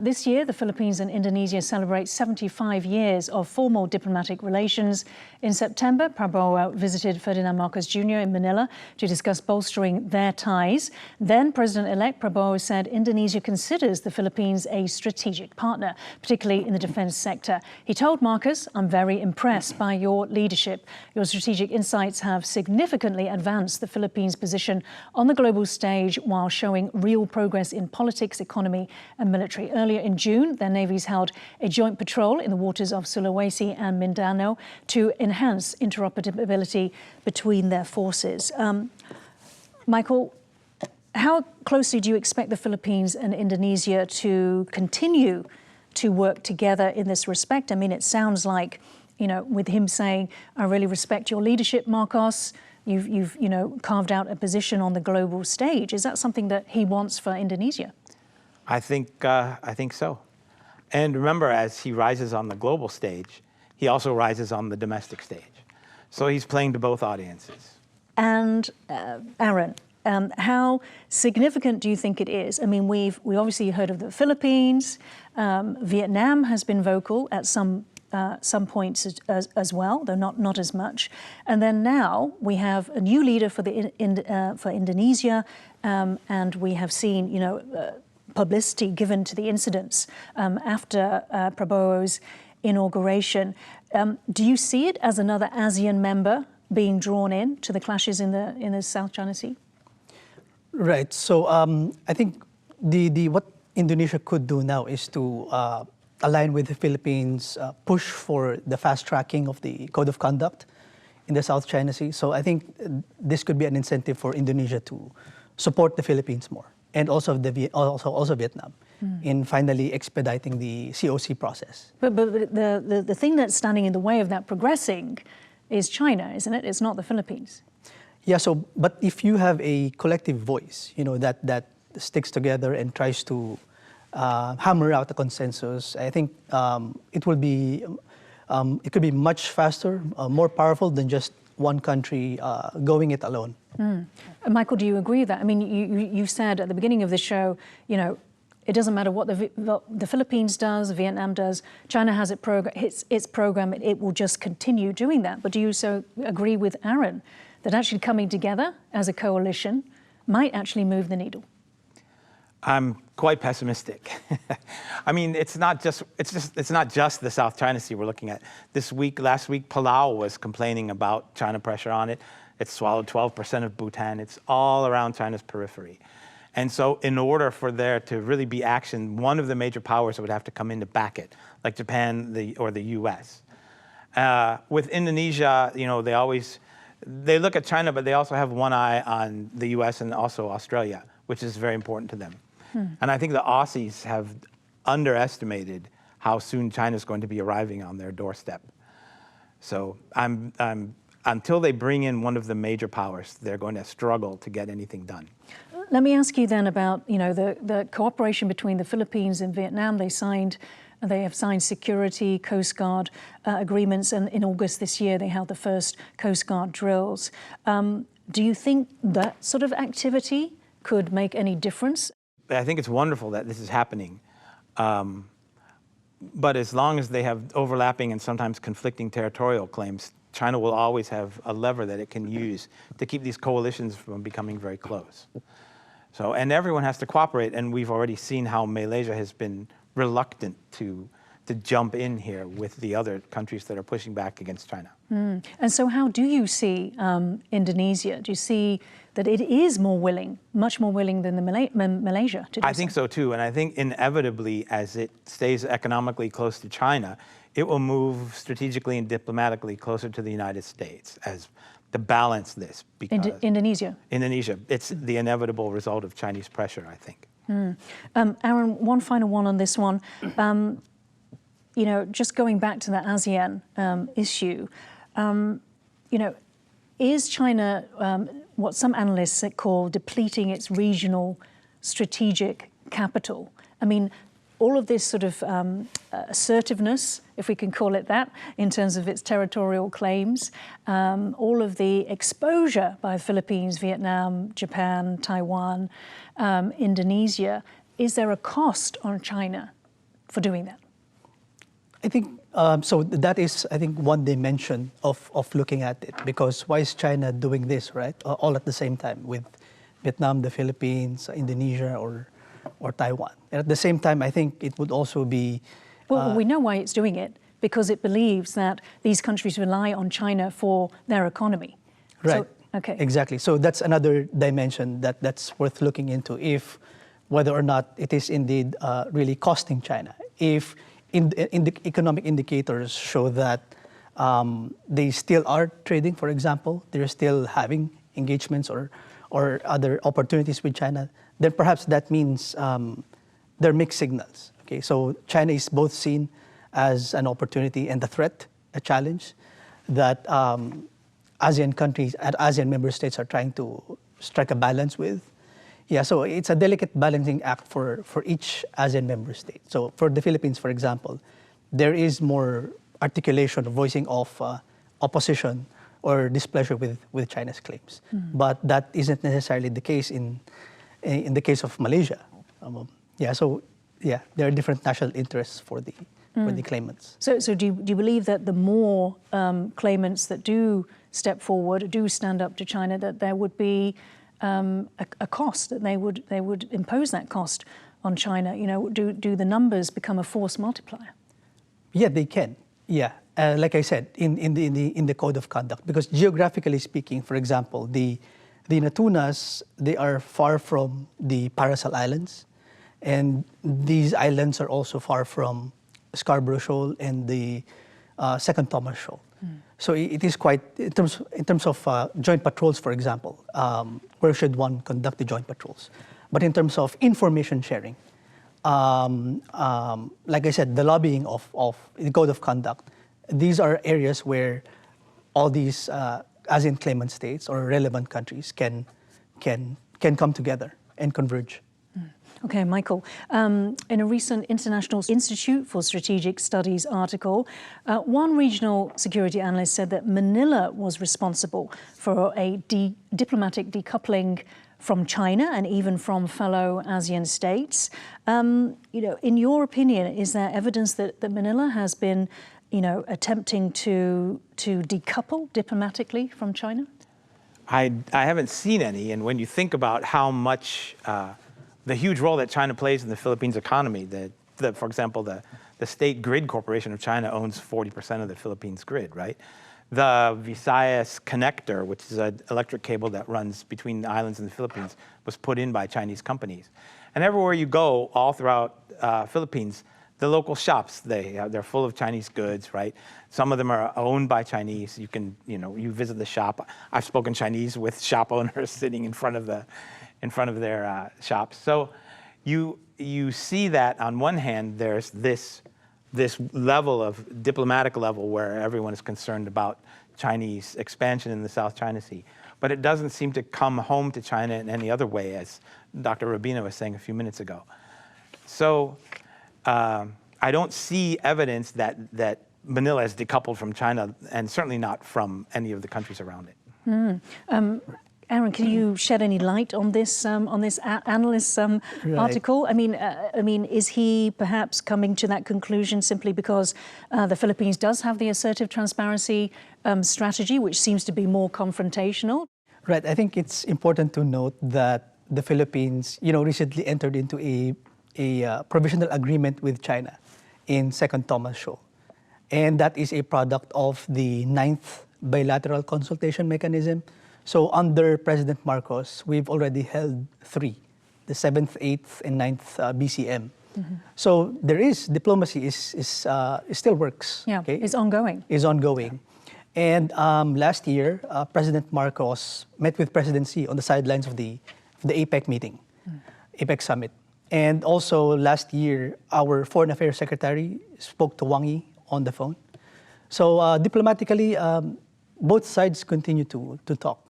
This year, the Philippines and Indonesia celebrate 75 years of formal diplomatic relations. In September, Prabowo visited Ferdinand Marcos Jr. in Manila to discuss bolstering their ties. Then President-elect Prabowo said Indonesia considers the Philippines a strategic partner, particularly in the defense sector. He told Marcos, "I'm very impressed by your leadership. Your strategic insights have significantly advanced the Philippines' position on the global stage while showing real progress in politics, economy and military." Earlier in June, their navies held a joint patrol in the waters of Sulawesi and Mindanao to enhance interoperability between their forces. Michael, how closely do you expect the Philippines and Indonesia to continue to work together in this respect? I mean, it sounds like, with him saying, "I really respect your leadership, Marcos. You've carved out a position on the global stage." Is that something that he wants for Indonesia? I think so. And remember, as he rises on the global stage, he also rises on the domestic stage. So he's playing to both audiences. And Aaron, how significant do you think it is? I mean, we obviously heard of the Philippines. Vietnam has been vocal at some points as well, though not as much. And then now we have a new leader for for Indonesia, and we have seen, publicity given to the incidents after Prabowo's inauguration. Do you see it as another ASEAN member being drawn in to the clashes in the South China Sea? Right. So I think what Indonesia could do now is to align with the Philippines, push for the fast tracking of the code of conduct in the South China Sea. So I think this could be an incentive for Indonesia to support the Philippines more, and also Vietnam, in finally expediting the COC process. But the thing that's standing in the way of that progressing is China, isn't it? It's not the Philippines. Yeah. So, but if you have a collective voice, that sticks together and tries to hammer out a consensus, I think it could be much faster, more powerful than just one country going it alone. Michael, do you agree with that? I mean, you said at the beginning of the show, it doesn't matter what the Philippines does, Vietnam does, China has its program, it will just continue doing that. But do you so agree with Aaron that actually coming together as a coalition might actually move the needle? I'm quite pessimistic. I mean, it's not just the South China Sea we're looking at. Last week, Palau was complaining about China pressure on it. It swallowed 12% of Bhutan. It's all around China's periphery. And so in order for there to really be action, one of the major powers would have to come in to back it, like Japan or the US. With Indonesia, they look at China, but they also have one eye on the US and also Australia, which is very important to them. And I think the Aussies have underestimated how soon China's going to be arriving on their doorstep. So until they bring in one of the major powers, they're going to struggle to get anything done. Let me ask you then about the cooperation between the Philippines and Vietnam. They have signed security, Coast Guard agreements, and in August this year they held the first Coast Guard drills. Do you think that sort of activity could make any difference? I think it's wonderful that this is happening. But as long as they have overlapping and sometimes conflicting territorial claims, China will always have a lever that it can use to keep these coalitions from becoming very close. So, and everyone has to cooperate, and we've already seen how Malaysia has been reluctant to jump in here with the other countries that are pushing back against China. And so how do you see Indonesia? Do you see that it is much more willing than Malaysia to do I think so too, and I think inevitably, as it stays economically close to China, it will move strategically and diplomatically closer to the United States as to balance this. Because Indonesia? Indonesia. It's the inevitable result of Chinese pressure, I think. Aaron, one final one on this one. Just going back to the ASEAN issue, is China what some analysts call depleting its regional strategic capital? I mean, all of this sort of assertiveness, if we can call it that, in terms of its territorial claims, all of the exposure by the Philippines, Vietnam, Japan, Taiwan, Indonesia, is there a cost on China for doing that? I think so. That is, I think, one dimension of looking at it. Because why is China doing this, right? All at the same time with Vietnam, the Philippines, Indonesia, or Taiwan. And at the same time, I think it would also be. Well, we know why it's doing it, because it believes that these countries rely on China for their economy. Right. So, okay. Exactly. So that's another dimension that's worth looking into, if whether or not it is indeed really costing China. If in the economic indicators show that they still are trading, for example, they're still having engagements or other opportunities with China, then perhaps that means they're mixed signals. Okay, so China is both seen as an opportunity and a threat, a challenge that ASEAN countries and ASEAN member states are trying to strike a balance with. Yeah, so it's a delicate balancing act for each ASEAN member state. So for the Philippines, for example, there is more articulation or voicing of opposition or displeasure with China's claims. But that isn't necessarily the case in the case of Malaysia. There are different national interests for the claimants. So do you believe that the more claimants that do step forward, do stand up to China, that there would be a cost, that they would impose that cost on China? You know, do the numbers become a force multiplier? Yeah, they can. Yeah, like I said, in the code of conduct, because geographically speaking, for example, the Natunas, they are far from the Paracel Islands, and these islands are also far from Scarborough Shoal and the Second Thomas Shoal. So it is quite, in terms of joint patrols, for example, where should one conduct the joint patrols? But in terms of information sharing, like I said, the lobbying of the code of conduct, these are areas where all these ASEAN claimant states or relevant countries can come together and converge. Okay, Michael, in a recent International Institute for Strategic Studies article, one regional security analyst said that Manila was responsible for a diplomatic decoupling from China and even from fellow ASEAN states. You know, in your opinion, is there evidence that Manila has been, you know, attempting to decouple diplomatically from China? I haven't seen any, and when you think about how much the huge role that China plays in the Philippines economy, for example, the State Grid Corporation of China owns 40% of the Philippines grid, right? The Visayas connector, which is an electric cable that runs between the islands and the Philippines, was put in by Chinese companies. And everywhere you go, all throughout Philippines, the local shops, they're full of Chinese goods, right? Some of them are owned by Chinese. You visit the shop. I've spoken Chinese with shop owners sitting in front of their shops. So you see that on one hand, there's this level of diplomatic level where everyone is concerned about Chinese expansion in the South China Sea. But it doesn't seem to come home to China in any other way, as Dr. Rabena was saying a few minutes ago. So I don't see evidence that Manila is decoupled from China, and certainly not from any of the countries around it. Aaron, can you shed any light on this analyst's article? I mean, is he perhaps coming to that conclusion simply because the Philippines does have the assertive transparency strategy, which seems to be more confrontational? Right. I think it's important to note that the Philippines, recently entered into a provisional agreement with China in Second Thomas Shoal, and that is a product of the 9th bilateral consultation mechanism. So under President Marcos, we've already held 3, the 7th, 8th, and 9th BCM. So there is, diplomacy is still works. Yeah, okay? It's ongoing. Is ongoing. And last year, President Marcos met with President Xi on the sidelines of the APEC meeting, APEC summit. And also last year, our Foreign Affairs Secretary spoke to Wang Yi on the phone. So diplomatically, both sides continue to talk.